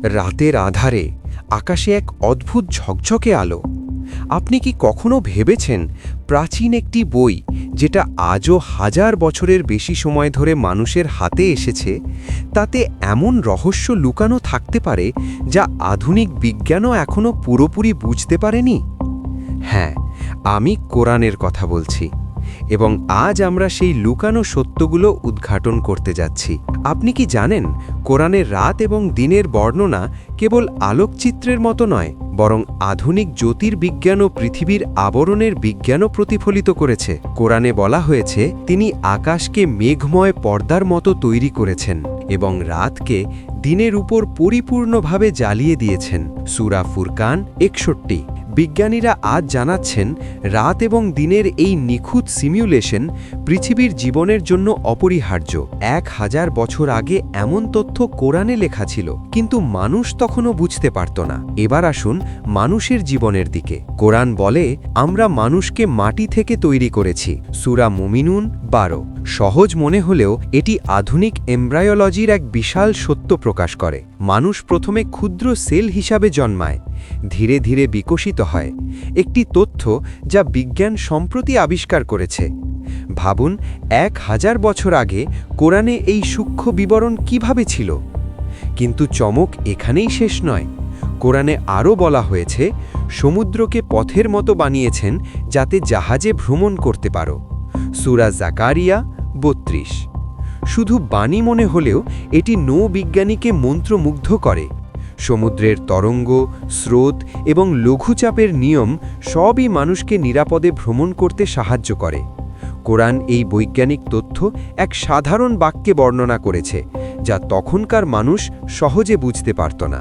রাতের আধারে আকাশে এক অদ্ভুত ঝকঝকে আলো। আপনি কি কখনো ভেবেছেন প্রাচীন একটি বই, যেটা আজও হাজার বছরের বেশি সময় ধরে মানুষের হাতে এসেছে, তাতে এমন রহস্য লুকানো থাকতে পারে যা আধুনিক বিজ্ঞানও এখনও পুরোপুরি বুঝতে পারেনি? হ্যাঁ, আমি কোরআনের কথা বলছি, এবং আজ আমরা সেই লুকানো সত্যগুলো উদ্ঘাটন করতে যাচ্ছি। আপনি কি জানেন, কোরআনের রাত এবং দিনের বর্ণনা কেবল আলোকচিত্রের মতো নয়, বরং আধুনিক জ্যোতির্বিজ্ঞান ও পৃথিবীর আবরণের বিজ্ঞানও প্রতিফলিত করেছে। কোরআনে বলা হয়েছে, তিনি আকাশকে মেঘময় পর্দার মতো তৈরি করেছেন এবং রাতকে দিনের উপর পরিপূর্ণভাবে জ্বালিয়ে দিয়েছেন। সূরা ফুরকান 61। বিজ্ঞানীরা আজ জানাচ্ছেন, রাত এবং দিনের এই নিখুঁত সিমিউলেশন পৃথিবীর জীবনের জন্য অপরিহার্য। 1000 বছর আগে এমন তথ্য কোরআনে লেখা ছিল, কিন্তু মানুষ তখনও বুঝতে পারত না। এবার আসুন মানুষের জীবনের দিকে। কোরআন বলে, আমরা মানুষকে মাটি থেকে তৈরি করেছি। সূরা মুমিনুন 12। সহজ মনে হলেও এটি আধুনিক এমব্রায়োলজির এক বিশাল সত্য প্রকাশ করে। মানুষ প্রথমে ক্ষুদ্র সেল হিসাবে জন্মায়, ধীরে ধীরে বিকশিত হয়। একটি তথ্য যা বিজ্ঞান সম্প্রতি আবিষ্কার করেছে। ভাবুন, 1000 বছর আগে কোরআনে এই সূক্ষ্ম বিবরণ কিভাবে ছিল। কিন্তু চমক এখানেই শেষ নয়। কোরআনে আরও বলা হয়েছে, সমুদ্রকে পথের মতো বানিয়েছেন যাতে জাহাজে ভ্রমণ করতে পারো। সূরা জাকারিয়া 32। শুধু বাণী মনে হলেও এটি নৌবিজ্ঞানীকে মন্ত্রমুগ্ধ করে। সমুদ্রের তরঙ্গ, স্রোত এবং লঘুচাপের নিয়ম সবই মানুষকে নিরাপদে ভ্রমণ করতে সাহায্য করে। কোরআন এই বৈজ্ঞানিক তথ্য এক সাধারণ বাক্যে বর্ণনা করেছে, যা তখনকার মানুষ সহজে বুঝতে পারত না।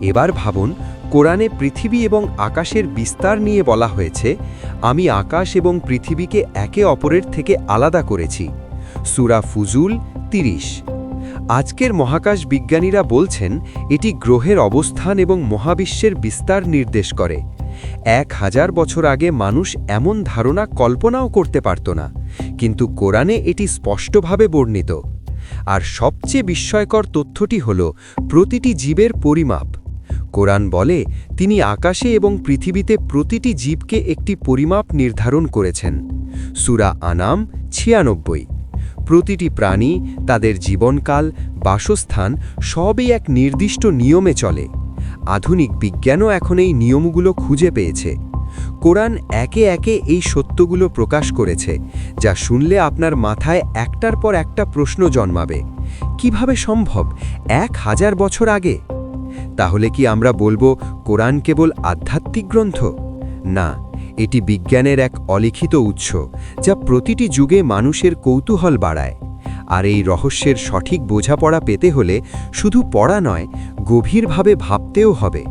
এবার ভাবুন, কোরআনে পৃথিবী এবং আকাশের বিস্তার নিয়ে বলা হয়েছে, আমি আকাশ এবং পৃথিবীকে একে অপরের থেকে আলাদা করেছি। সূরা ফুজুল 30। আজকের মহাকাশ বিজ্ঞানীরা বলছেন, এটি গ্রহের অবস্থান এবং মহাবিশ্বের বিস্তার নির্দেশ করে। 1000 বছর আগে মানুষ এমন ধারণা কল্পনাও করতে পারত না, কিন্তু কোরআনে এটি স্পষ্টভাবে বর্ণিত। আর সবচেয়ে বিস্ময়কর তথ্যটি হল প্রতিটি জীবের পরিমাপ। কোরআন বলে, তিনি আকাশে এবং পৃথিবীতে প্রতিটি জীবকে একটি পরিমাপ নির্ধারণ করেছেন। সূরা আনাম 96। প্রতিটি প্রাণী, তাদের জীবনকাল, বাসস্থান সবই এক নির্দিষ্ট নিয়মে চলে। আধুনিক বিজ্ঞানও এখন এই নিয়মগুলো খুঁজে পেয়েছে। কোরআন একে একে এই সত্যগুলো প্রকাশ করেছে, যা শুনলে আপনার মাথায় একটার পর একটা প্রশ্ন জন্মাবে। কিভাবে সম্ভব 1000 বছর আগে? তাহলে কি আমরা বলবো কোরআন কেবল আধ্যাত্মিক গ্রন্থ? না, এটি বিজ্ঞানের এক অলিখিত উৎস, যা প্রতিটি যুগে মানুষের কৌতূহল বাড়ায়। আর এই রহস্যের সঠিক বোঝাপড়া পেতে হলে শুধু পড়া নয়, গভীরভাবে ভাবতেও হবে।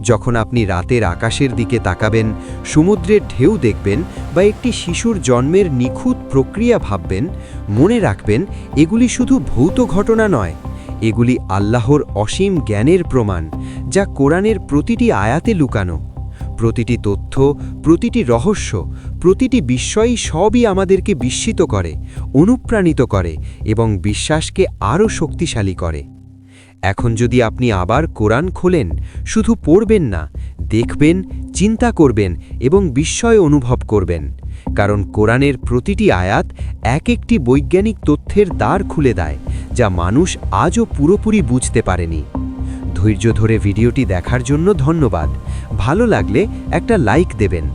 যখন আপনি রাতের আকাশের দিকে তাকাবেন, সমুদ্রের ঢেউ দেখবেন বা একটি শিশুর জন্মের নিখুঁত প্রক্রিয়া ভাববেন, মনে রাখবেন, এগুলি শুধু ভৌত ঘটনা নয়, এগুলি আল্লাহর অসীম জ্ঞানের প্রমাণ, যা কোরআনের প্রতিটি আয়াতে লুকানো। প্রতিটি তথ্য, প্রতিটি রহস্য, প্রতিটি বিস্ময়ই সবই আমাদেরকে বিস্মিত করে, অনুপ্রাণিত করে এবং বিশ্বাসকে আরও শক্তিশালী করে। এখন যদি আপনি আবার কোরআন খোলেন, শুধু পড়বেন না, দেখবেন, চিন্তা করবেন এবং বিস্ময় অনুভব করবেন। কারণ কোরআনের প্রতিটি আয়াত এক একটি বৈজ্ঞানিক তথ্যের দ্বার খুলে দেয়, যা মানুষ আজও পুরোপুরি বুঝতে পারেনি। ধৈর্য ধরে ভিডিওটি দেখার জন্য ধন্যবাদ। ভালো লাগলে একটা লাইক দেবেন।